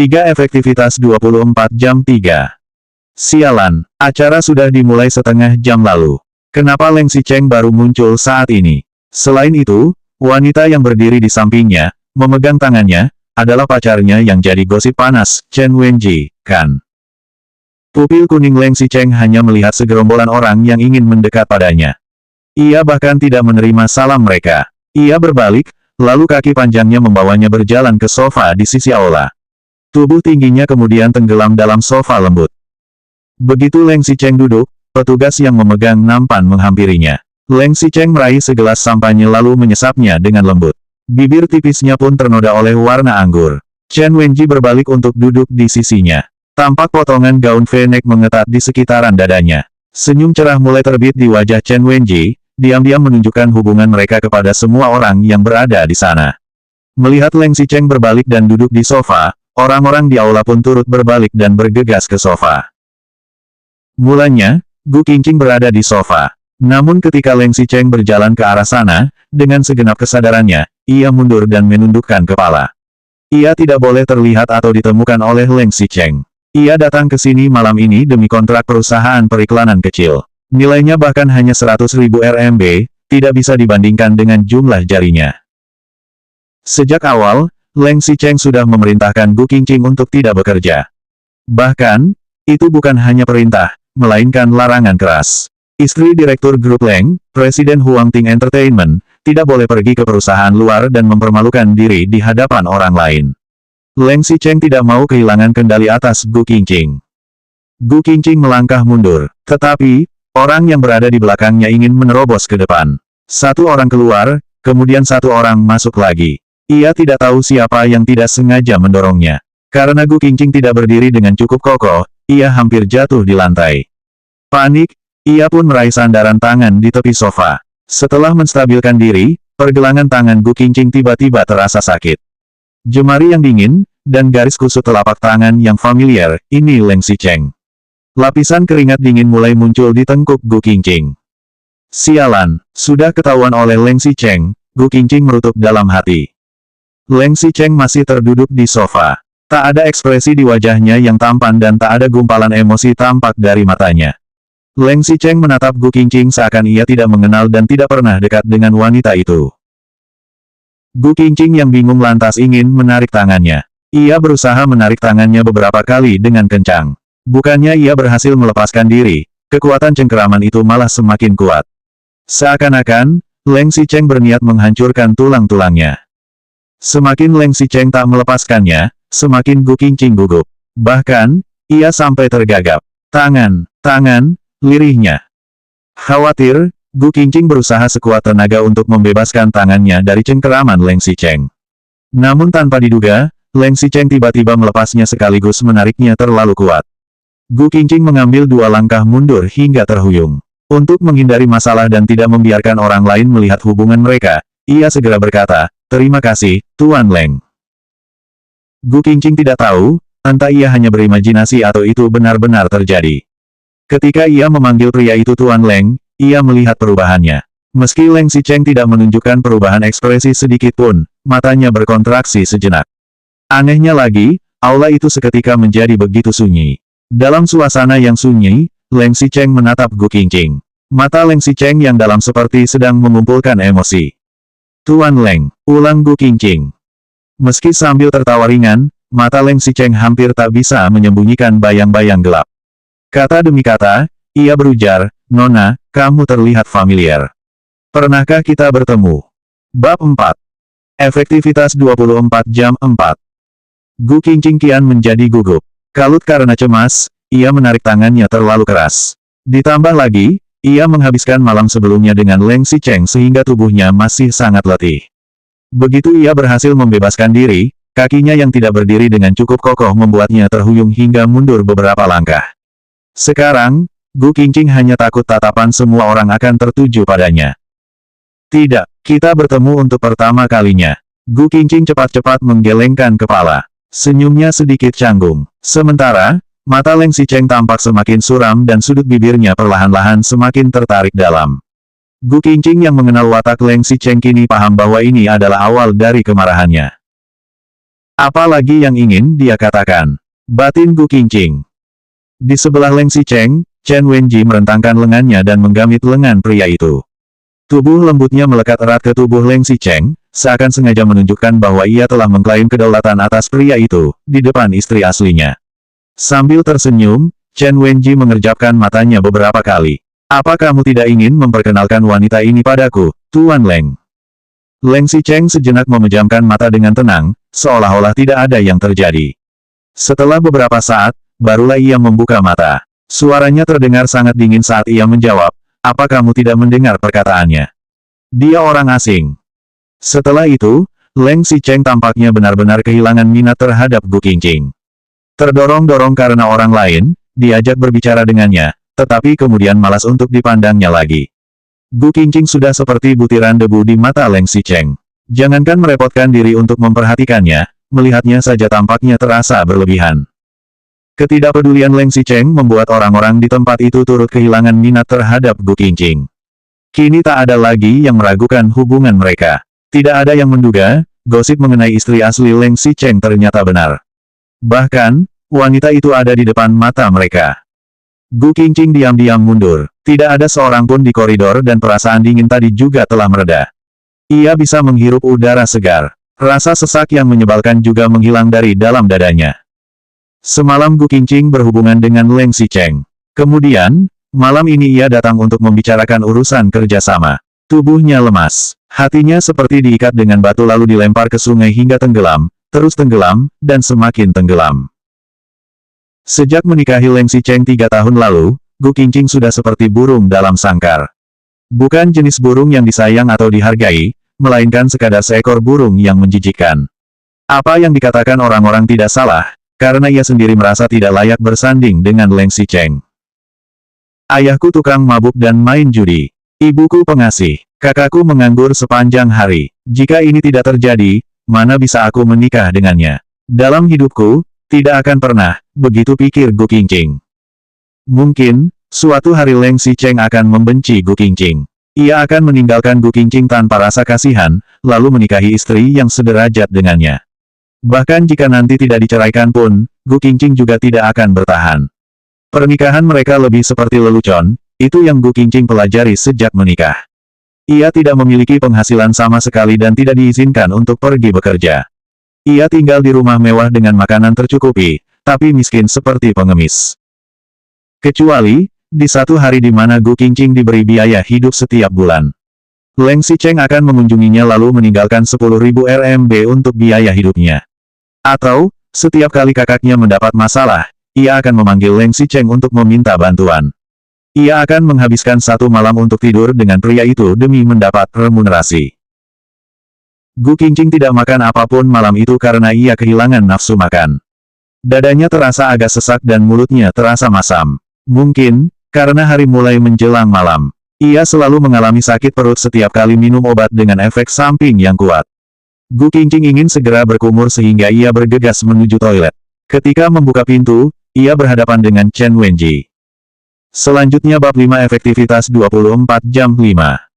3 efektivitas 24 jam 3. Sialan, acara sudah dimulai setengah jam lalu. Kenapa Leng Xicheng baru muncul saat ini? Selain itu, wanita yang berdiri di sampingnya, memegang tangannya, adalah pacarnya yang jadi gosip panas, Chen Wenji, kan? Pupil kuning Leng Xicheng hanya melihat segerombolan orang yang ingin mendekat padanya. Ia bahkan tidak menerima salam mereka. Ia berbalik, lalu kaki panjangnya membawanya berjalan ke sofa di sisi aula. Tubuh tingginya kemudian tenggelam dalam sofa lembut. Begitu Leng Xicheng duduk, petugas yang memegang nampan menghampirinya. Leng Xicheng meraih segelas sampanye lalu menyesapnya dengan lembut. Bibir tipisnya pun ternoda oleh warna anggur. Chen Wenji berbalik untuk duduk di sisinya. Tampak potongan gaun V-neck mengetat di sekitaran dadanya. Senyum cerah mulai terbit di wajah Chen Wenji, diam-diam menunjukkan hubungan mereka kepada semua orang yang berada di sana. Melihat Leng Xicheng berbalik dan duduk di sofa, orang-orang di aula pun turut berbalik dan bergegas ke sofa. Mulanya, Gu Qingqing berada di sofa. Namun ketika Leng Xicheng berjalan ke arah sana, dengan segenap kesadarannya, ia mundur dan menundukkan kepala. Ia tidak boleh terlihat atau ditemukan oleh Leng Xicheng. Ia datang ke sini malam ini demi kontrak perusahaan periklanan kecil. Nilainya bahkan hanya 100.000 RMB, tidak bisa dibandingkan dengan jumlah jarinya. Sejak awal, Leng Xicheng sudah memerintahkan Gu Qingqing untuk tidak bekerja. Bahkan, itu bukan hanya perintah, melainkan larangan keras. Istri Direktur Grup Leng, Presiden Huangting Entertainment, tidak boleh pergi ke perusahaan luar dan mempermalukan diri di hadapan orang lain. Leng Xicheng tidak mau kehilangan kendali atas Gu Qingqing. Gu Qingqing melangkah mundur, tetapi orang yang berada di belakangnya ingin menerobos ke depan. Satu orang keluar, kemudian satu orang masuk lagi. Ia tidak tahu siapa yang tidak sengaja mendorongnya. Karena Gu Qingqing tidak berdiri dengan cukup kokoh, ia hampir jatuh di lantai. Panik, ia pun meraih sandaran tangan di tepi sofa. Setelah menstabilkan diri, pergelangan tangan Gu Qingqing tiba-tiba terasa sakit. Jemari yang dingin, dan garis kusut telapak tangan yang familiar, ini Leng Xicheng. Lapisan keringat dingin mulai muncul di tengkuk Gu Qingqing. Sialan, sudah ketahuan oleh Leng Xicheng, Gu Qingqing merutuk dalam hati. Leng Xicheng masih terduduk di sofa. Tak ada ekspresi di wajahnya yang tampan dan tak ada gumpalan emosi tampak dari matanya. Leng Xicheng menatap Gu Qingqing seakan ia tidak mengenal dan tidak pernah dekat dengan wanita itu. Gu Qingqing yang bingung lantas ingin menarik tangannya. Ia berusaha menarik tangannya beberapa kali dengan kencang. Bukannya ia berhasil melepaskan diri, kekuatan cengkeraman itu malah semakin kuat. Seakan-akan, Leng Xicheng berniat menghancurkan tulang-tulangnya. Semakin Leng Xicheng tak melepaskannya, semakin Gu Qingqing gugup. Bahkan, ia sampai tergagap. Tangan, lirihnya. Khawatir, Gu Qingqing berusaha sekuat tenaga untuk membebaskan tangannya dari cengkeraman Leng Xicheng. Namun tanpa diduga, Leng Xicheng tiba-tiba melepasnya sekaligus menariknya terlalu kuat. Gu Qingqing mengambil 2 langkah mundur hingga terhuyung. Untuk menghindari masalah dan tidak membiarkan orang lain melihat hubungan mereka, ia segera berkata, "Terima kasih, Tuan Leng." Gu Qingqing tidak tahu, entah ia hanya berimajinasi atau itu benar-benar terjadi. Ketika ia memanggil pria itu Tuan Leng, ia melihat perubahannya. Meski Leng Xicheng tidak menunjukkan perubahan ekspresi sedikit pun, matanya berkontraksi sejenak. Anehnya lagi, aula itu seketika menjadi begitu sunyi. Dalam suasana yang sunyi, Leng Xicheng menatap Gu Qingqing. Mata Leng Xicheng yang dalam seperti sedang mengumpulkan emosi. "Tuan Leng," ulang Gu Qingqing. Meski sambil tertawa ringan, mata Leng Xicheng hampir tak bisa menyembunyikan bayang-bayang gelap. Kata demi kata, ia berujar, "Nona, kamu terlihat familiar. Pernahkah kita bertemu?" Bab 4. Efektivitas 24 jam 4. Gu Qingqing kian menjadi gugup. Kalut karena cemas, ia menarik tangannya terlalu keras. Ditambah lagi, ia menghabiskan malam sebelumnya dengan Leng Xicheng sehingga tubuhnya masih sangat letih. Begitu ia berhasil membebaskan diri, kakinya yang tidak berdiri dengan cukup kokoh membuatnya terhuyung hingga mundur beberapa langkah. Sekarang, Gu Qingqing hanya takut tatapan semua orang akan tertuju padanya. "Tidak, kita bertemu untuk pertama kalinya." Gu Qingqing cepat-cepat menggelengkan kepala. Senyumnya sedikit canggung. Sementara, mata Leng Xicheng tampak semakin suram dan sudut bibirnya perlahan-lahan semakin tertarik dalam. Gu Qingqing yang mengenal watak Leng Xicheng kini paham bahwa ini adalah awal dari kemarahannya. Apalagi yang ingin dia katakan? Batin Gu Qingqing. Di sebelah Leng Xicheng, Chen Wenji merentangkan lengannya dan menggamit lengan pria itu. Tubuh lembutnya melekat erat ke tubuh Leng Xicheng, seakan sengaja menunjukkan bahwa ia telah mengklaim kedaulatan atas pria itu, di depan istri aslinya. Sambil tersenyum, Chen Wenji mengerjapkan matanya beberapa kali. Apa kamu tidak ingin memperkenalkan wanita ini padaku, Tuan Leng? Leng Xicheng sejenak memejamkan mata dengan tenang, seolah-olah tidak ada yang terjadi. Setelah beberapa saat, barulah ia membuka mata. Suaranya terdengar sangat dingin saat ia menjawab, apa kamu tidak mendengar perkataannya? Dia orang asing. Setelah itu, Leng Xicheng tampaknya benar-benar kehilangan minat terhadap Gu Qingqing. Terdorong-dorong karena orang lain, diajak berbicara dengannya, tetapi kemudian malas untuk dipandangnya lagi. Gu Qingqing sudah seperti butiran debu di mata Leng Xicheng. Jangankan merepotkan diri untuk memperhatikannya, melihatnya saja tampaknya terasa berlebihan. Ketidakpedulian Leng Xicheng membuat orang-orang di tempat itu turut kehilangan minat terhadap Gu Qingqing. Kini tak ada lagi yang meragukan hubungan mereka. Tidak ada yang menduga, gosip mengenai istri asli Leng Xicheng ternyata benar. Bahkan, wanita itu ada di depan mata mereka. Gu Qingqing diam-diam mundur. Tidak ada seorang pun di koridor dan perasaan dingin tadi juga telah mereda. Ia bisa menghirup udara segar. Rasa sesak yang menyebalkan juga menghilang dari dalam dadanya. Semalam Gu Qingqing berhubungan dengan Leng Xicheng. Kemudian, malam ini ia datang untuk membicarakan urusan kerjasama. Tubuhnya lemas. Hatinya seperti diikat dengan batu lalu dilempar ke sungai hingga tenggelam, terus tenggelam, dan semakin tenggelam. Sejak menikahi Leng Xicheng 3 tahun lalu, Gu Qingqing sudah seperti burung dalam sangkar. Bukan jenis burung yang disayang atau dihargai, melainkan sekadar seekor burung yang menjijikkan. Apa yang dikatakan orang-orang tidak salah, karena ia sendiri merasa tidak layak bersanding dengan Leng Xicheng. Ayahku tukang mabuk dan main judi. Ibuku pengasih. Kakakku menganggur sepanjang hari. Jika ini tidak terjadi, mana bisa aku menikah dengannya? Dalam hidupku, tidak akan pernah, begitu pikir Gu Qingqing. Mungkin, suatu hari Leng Xicheng akan membenci Gu Qingqing. Ia akan meninggalkan Gu Qingqing tanpa rasa kasihan, lalu menikahi istri yang sederajat dengannya. Bahkan jika nanti tidak diceraikan pun, Gu Qingqing juga tidak akan bertahan. Pernikahan mereka lebih seperti lelucon, itu yang Gu Qingqing pelajari sejak menikah. Ia tidak memiliki penghasilan sama sekali dan tidak diizinkan untuk pergi bekerja. Ia tinggal di rumah mewah dengan makanan tercukupi, tapi miskin seperti pengemis. Kecuali, di satu hari di mana Gu Qingqing diberi biaya hidup setiap bulan. Leng Xicheng akan mengunjunginya lalu meninggalkan 10.000 RMB untuk biaya hidupnya. Atau, setiap kali kakaknya mendapat masalah, ia akan memanggil Leng Xicheng untuk meminta bantuan. Ia akan menghabiskan 1 malam untuk tidur dengan pria itu demi mendapat remunerasi. Gu Qingqing tidak makan apapun malam itu karena ia kehilangan nafsu makan. Dadanya terasa agak sesak dan mulutnya terasa masam. Mungkin, karena hari mulai menjelang malam. Ia selalu mengalami sakit perut setiap kali minum obat dengan efek samping yang kuat. Gu Qingqing ingin segera berkumur sehingga ia bergegas menuju toilet. Ketika membuka pintu, ia berhadapan dengan Chen Wenji. Selanjutnya bab 5 efektivitas 24 jam 5.